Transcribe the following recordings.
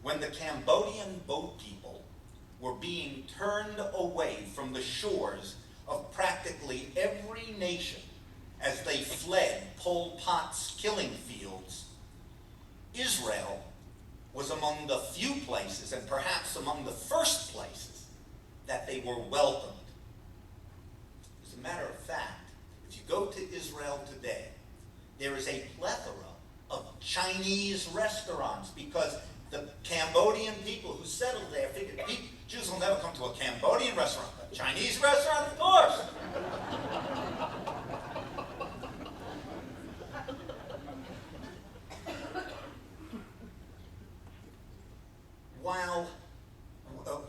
when the Cambodian boat people were being turned away from the shores of practically every nation as they fled Pol Pot's killing fields, Israel was among the few places, and perhaps among the first places, that they were welcomed. As a matter of fact, if you go to Israel today, there is a plethora of Chinese restaurants because the Cambodian people who settled there figured Jews will never come to a Cambodian restaurant. A Chinese restaurant, of course.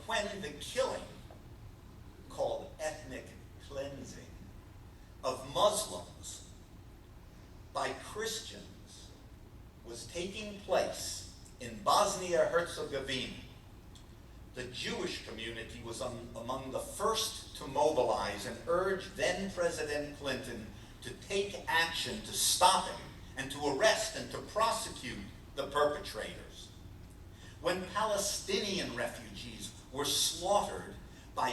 When the killing, called ethnic cleansing, of Muslims by Christians was taking place in Bosnia-Herzegovina, the Jewish community was among the first to mobilize and urge then-President Clinton to take action to stop it and to arrest and to prosecute the perpetrators. When Palestinian refugees were slaughtered by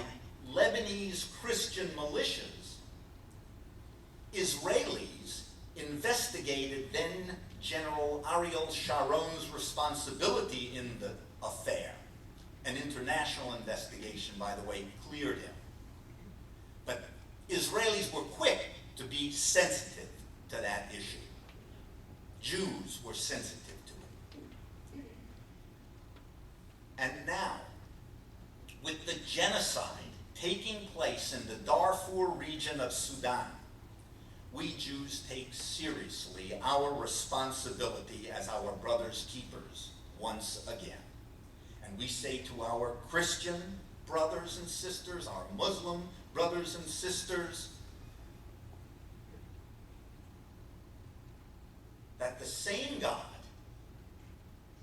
Lebanese Christian militias, Israelis investigated then General Ariel Sharon's responsibility in the affair. An international investigation, by the way, cleared him. But Israelis were quick to be sensitive to that issue. Jews were sensitive to it. And now, with the genocide taking place in the Darfur region of Sudan, we Jews take seriously our responsibility as our brother's keepers once again. And we say to our Christian brothers and sisters, our Muslim brothers and sisters, that the same God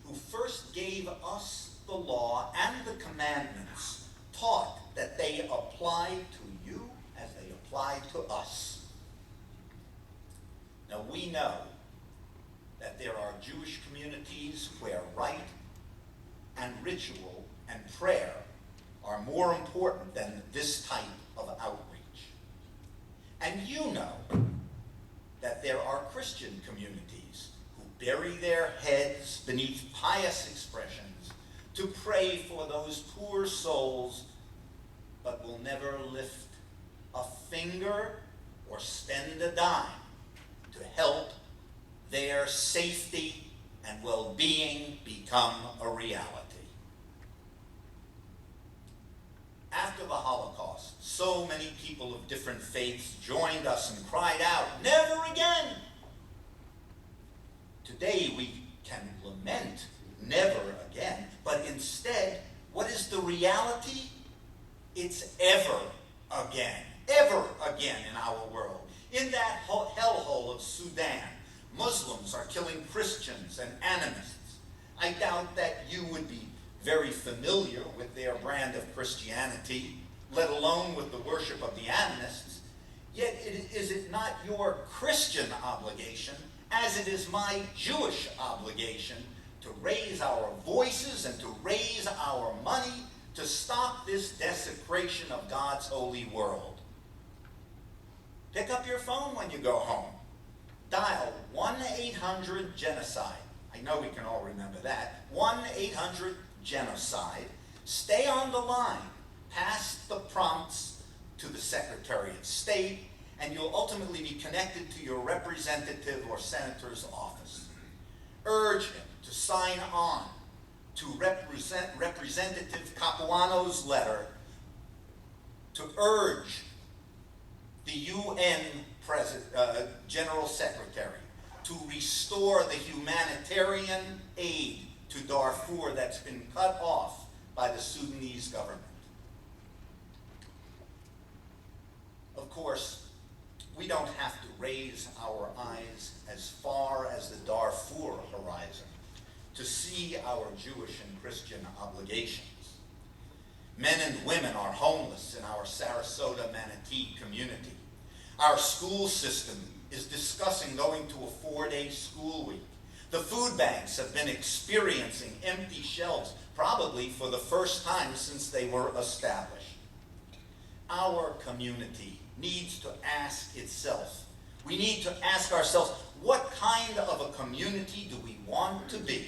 who first gave us the law and the commandments taught that they apply to you as they apply to us. Now we know that there are Jewish communities where rite and ritual and prayer are more important than this type of outreach. And you know that there are Christian communities who bury their heads beneath pious expressions to pray for those poor souls, but will never lift a finger or spend a dime to help their safety and well-being become a reality. After the Holocaust, so many people of different faiths joined us and cried out, "Never again!" Today we can lament never again, but instead, what is the reality? It's ever again in our world. In that hellhole of Sudan, Muslims are killing Christians and animists. I doubt that you would be very familiar with their brand of Christianity, let alone with the worship of the animists. Yet is it not your Christian obligation, as it is my Jewish obligation, to raise our voices and to raise our money to stop this desecration of God's holy world? Pick up your phone when you go home. Dial 1-800-GENOCIDE. I know we can all remember that. 1-800-GENOCIDE. Stay on the line past the prompts to the Secretary of State, and you'll ultimately be connected to your representative or senator's office. Urge him to sign on to Representative Capuano's letter to urge the UN General Secretary to restore the humanitarian aid to Darfur that's been cut off by the Sudanese government. Of course, we don't have to raise our eyes as far as the Darfur horizon to see our Jewish and Christian obligations. Men and women are homeless in our Sarasota Manatee community. Our school system is discussing going to a 4-day school week. The food banks have been experiencing empty shelves, probably for the first time since they were established. Our community needs to ask itself. We need to ask ourselves, what kind of a community do we want to be?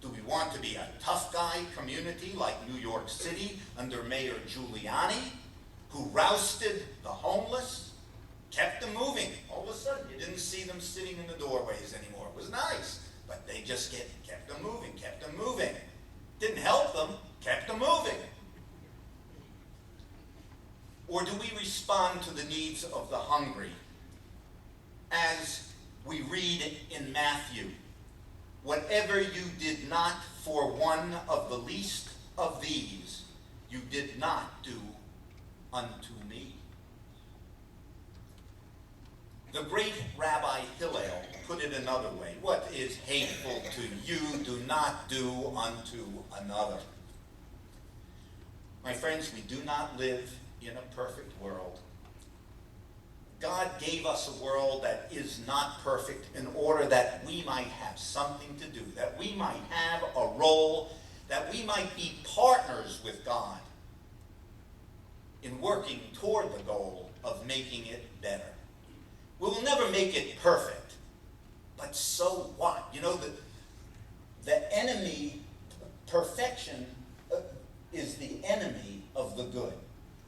Do we want to be a tough guy community like New York City under Mayor Giuliani, who rousted the homeless, kept them moving? All of a sudden, you didn't see them sitting in the doorways anymore. It was nice, but they just kept them moving. Didn't help them, kept them moving. Or do we respond to the needs of the hungry? As we read in Matthew, whatever you did not for one of the least of these, you did not do unto me. The great Rabbi Hillel put it another way. What is hateful to you, do not do unto another. My friends, we do not live in a perfect world. God gave us a world that is not perfect in order that we might have something to do, that we might have a role, that we might be partners with God in working toward the goal of making it better. We will never make it perfect, but so what? You know, the enemy, perfection is the enemy of the good.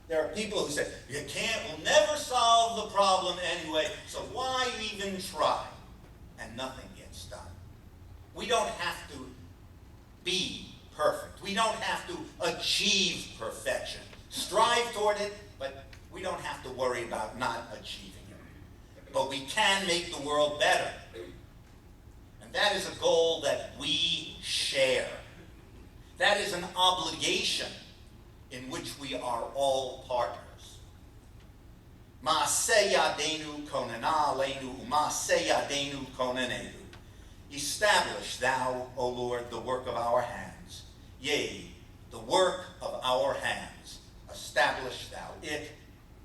There are people who say, we'll never solve the problem anyway, so why even try? And nothing gets done. We don't have to be perfect. We don't have to achieve perfection. Strive toward it, but we don't have to worry about not achieving it. But we can make the world better. And that is a goal that we share. That is an obligation in which we are all partners. Ma'aseh yadeinu konena aleinu, u'ma'aseh yadeinu konenenu. Establish thou, O Lord, the work of our hands. Yea, the work of our hands. Establish thou it,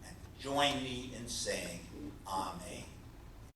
and join me in saying, Amen.